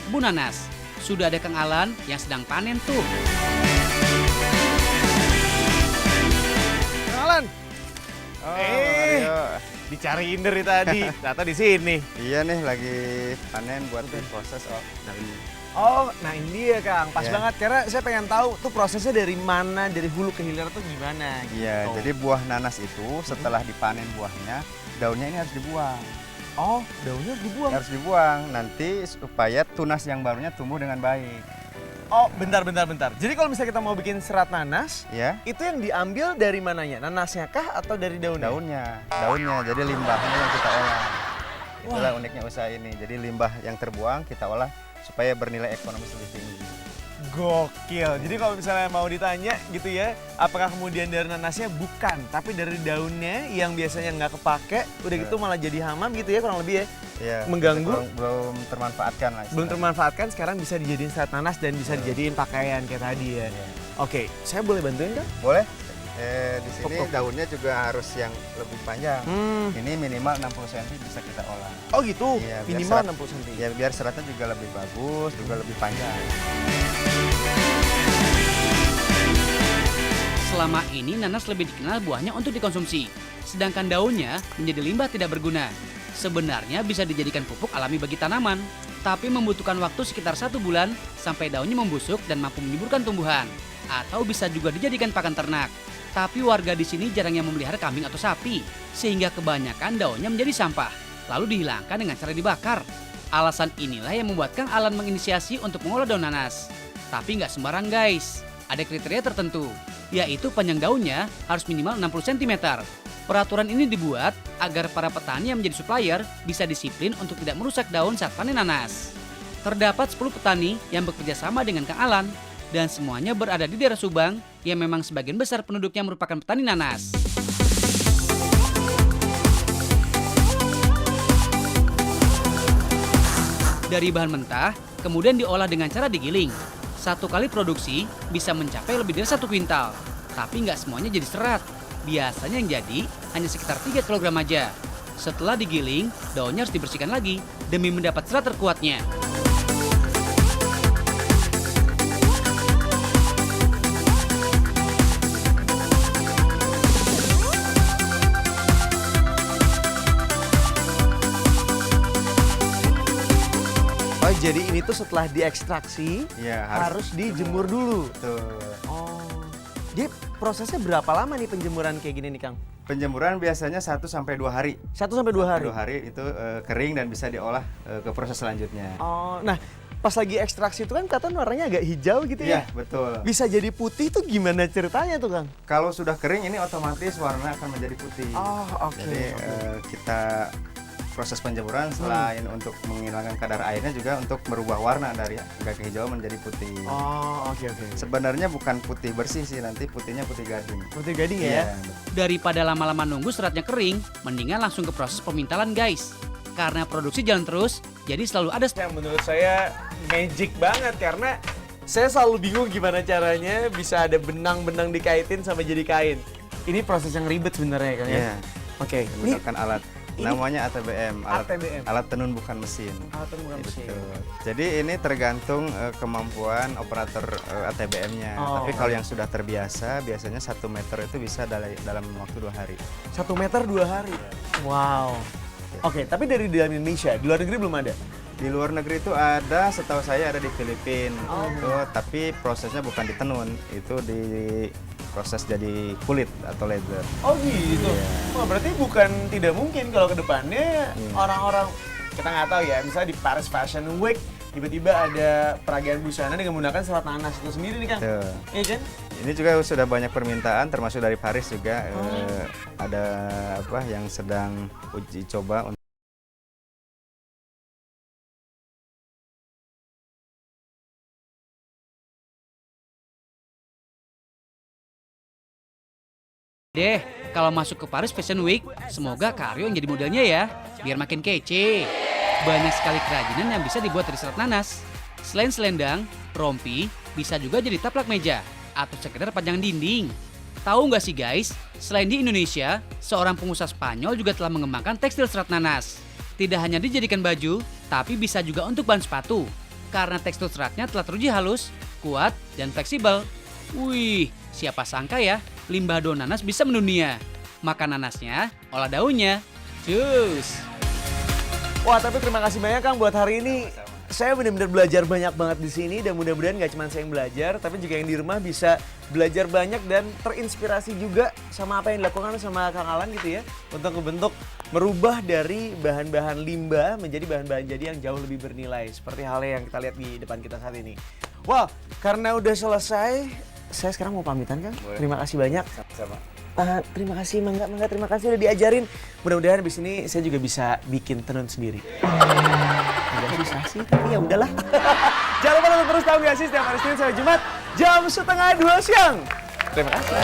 kebun nanas. Sudah ada Kang Alan yang sedang panen tuh. Kenalan. Oh, Mario. Dicariin dari tadi, ternyata di sini. Iya nih lagi panen buat diproses dari Oh, nah ini dia Kang, pas Ya. banget karena saya pengen tahu tuh prosesnya dari mana, dari hulu ke hilir tuh gimana gitu. Iya, jadi buah nanas itu setelah dipanen buahnya, daunnya ini harus dibuang. Oh, daunnya dibuang. Harus dibuang nanti supaya tunas yang barunya tumbuh dengan baik. Oh, bentar. Jadi kalau misalnya kita mau bikin serat nanas, Ya, itu yang diambil dari mananya? Nanasnya kah atau dari daunnya? daunnya. Jadi limbahnya yang kita olah. Itulah uniknya usaha ini. Jadi limbah yang terbuang kita olah supaya bernilai ekonomis lebih tinggi. Gokil. Jadi kalau misalnya mau ditanya gitu ya, apakah kemudian dari nanasnya? Bukan, tapi dari daunnya yang biasanya nggak kepake, udah gitu malah jadi hamam gitu ya kurang lebih ya. Ya, Mengganggu. belum termanfaatkan lah. Belum istilahnya. termanfaatkan, sekarang bisa dijadiin serat nanas dan bisa dijadiin pakaian kayak tadi ya. Iya. Oke, saya boleh bantuin Kang? Boleh. Di sini Kop. daunnya juga harus yang lebih panjang. Hmm. Ini minimal 60 cm bisa kita olah. Oh gitu, Iya, biar minimal serat- 60 cm. Ya biar seratnya juga lebih bagus, juga lebih panjang. Selama ini nanas lebih dikenal buahnya untuk dikonsumsi, sedangkan daunnya menjadi limbah tidak berguna. Sebenarnya bisa dijadikan pupuk alami bagi tanaman, tapi membutuhkan waktu sekitar 1 bulan sampai daunnya membusuk dan mampu menyuburkan tumbuhan. Atau bisa juga dijadikan pakan ternak. Tapi warga di sini jarang yang memelihara kambing atau sapi, sehingga kebanyakan daunnya menjadi sampah, lalu dihilangkan dengan cara dibakar. Alasan inilah yang membuat Kang Alan menginisiasi untuk mengolah daun nanas. Tapi nggak sembarang guys, ada kriteria tertentu, yaitu panjang daunnya harus minimal 60 cm. Peraturan ini dibuat agar para petani yang menjadi supplier bisa disiplin untuk tidak merusak daun saat panen nanas. Terdapat 10 petani yang bekerja sama dengan Kang Alan, dan semuanya berada di daerah Subang yang memang sebagian besar penduduknya merupakan petani nanas. Dari bahan mentah, kemudian diolah dengan cara digiling. 1 kali produksi bisa mencapai lebih dari 1 kuintal. Tapi nggak semuanya jadi serat. Biasanya yang jadi hanya sekitar 3 kg aja. Setelah digiling, daunnya harus dibersihkan lagi demi mendapat serat terkuatnya. Oh, jadi ini tuh setelah diekstraksi Iya, harus dijemur dulu. Betul. Oh. Jadi prosesnya berapa lama nih penjemuran kayak gini nih Kang? Penjemuran biasanya 1 sampai 2 hari. 1 sampai 2 hari. 2 hari itu kering dan bisa diolah ke proses selanjutnya. Oh, nah pas lagi ekstraksi itu kan kelihatan warnanya agak hijau gitu Iya, ya. betul. Bisa jadi putih tuh gimana ceritanya tuh Kang? Kalau sudah kering ini otomatis warna akan menjadi putih. Oh, oke. Jadi kita proses penjemuran selain untuk menghilangkan kadar airnya juga untuk merubah warna dari agak kehijauan menjadi putih. Oh, oke. Sebenarnya bukan putih bersih sih, nanti putihnya putih gading. Putih gading ya? Iya, Daripada lama-lama nunggu seratnya kering, mendingan langsung ke proses pemintalan guys. Karena produksi jalan terus, jadi selalu ada Yang menurut saya magic banget karena saya selalu bingung gimana caranya bisa ada benang-benang dikaitin sampai jadi kain. Ini proses yang ribet sebenarnya Kang ya? Iya. Oke, ini Menggunakan alat namanya ATBM, ATBM. alat tenun bukan mesin. alat bukan mesin. Betul. Jadi ini tergantung kemampuan operator ATBM-nya. Oh. Tapi kalau yang sudah terbiasa, biasanya 1 meter itu bisa dalam waktu 2 hari. 1 meter 2 hari. Wow. Oke, tapi dari dalam Indonesia, di luar negeri belum ada? Di luar negeri itu ada, setahu saya ada di Filipina. Oh. Itu, tapi prosesnya bukan ditenun, itu diproses jadi kulit atau leather. Oh gitu. Iya. Wah, berarti bukan tidak mungkin kalau ke depannya orang-orang kita nggak tahu ya, misalnya di Paris Fashion Week tiba-tiba ada peragaan busana dengan menggunakan serat nanas itu sendiri nih Kang. Tuh. Iya kan? Ini juga sudah banyak permintaan, termasuk dari Paris juga ada apa yang sedang uji coba. deh. Kalau masuk ke Paris Fashion Week, semoga Kak Aryo yang jadi modelnya ya, biar makin kece. Banyak sekali kerajinan yang bisa dibuat dari serat nanas. Selain selendang, rompi bisa juga jadi taplak meja atau sekedar panjang dinding. Tahu nggak sih guys, selain di Indonesia, seorang pengusaha Spanyol juga telah mengembangkan tekstil serat nanas. Tidak hanya dijadikan baju, tapi bisa juga untuk bahan sepatu. karena tekstur seratnya telah teruji halus, kuat, dan fleksibel. Wih, siapa sangka ya, limbah daun nanas bisa mendunia. Makan nanasnya, olah daunnya. Cus! Wah, tapi terima kasih banyak Kang buat hari ini. Saya benar-benar belajar banyak banget di sini dan mudah-mudahan nggak cuma saya yang belajar, tapi juga yang di rumah bisa belajar banyak dan terinspirasi juga sama apa yang dilakukan sama Kang Alan gitu ya, untuk membentuk merubah dari bahan-bahan limbah menjadi bahan-bahan jadi yang jauh lebih bernilai, seperti halnya yang kita lihat di depan kita saat ini. Wah, karena udah selesai, saya sekarang mau pamitan Kang. Terima kasih banyak. Sama. Terima kasih, mangga, terima kasih udah diajarin. Mudah-mudahan abis ini saya juga bisa bikin tenun sendiri. Agak susah sih, tapi ya udahlah. Jangan lupa nonton terus, tahu gak sih, setiap hari Senin sampai Jumat jam 1:30 siang. Terima kasih.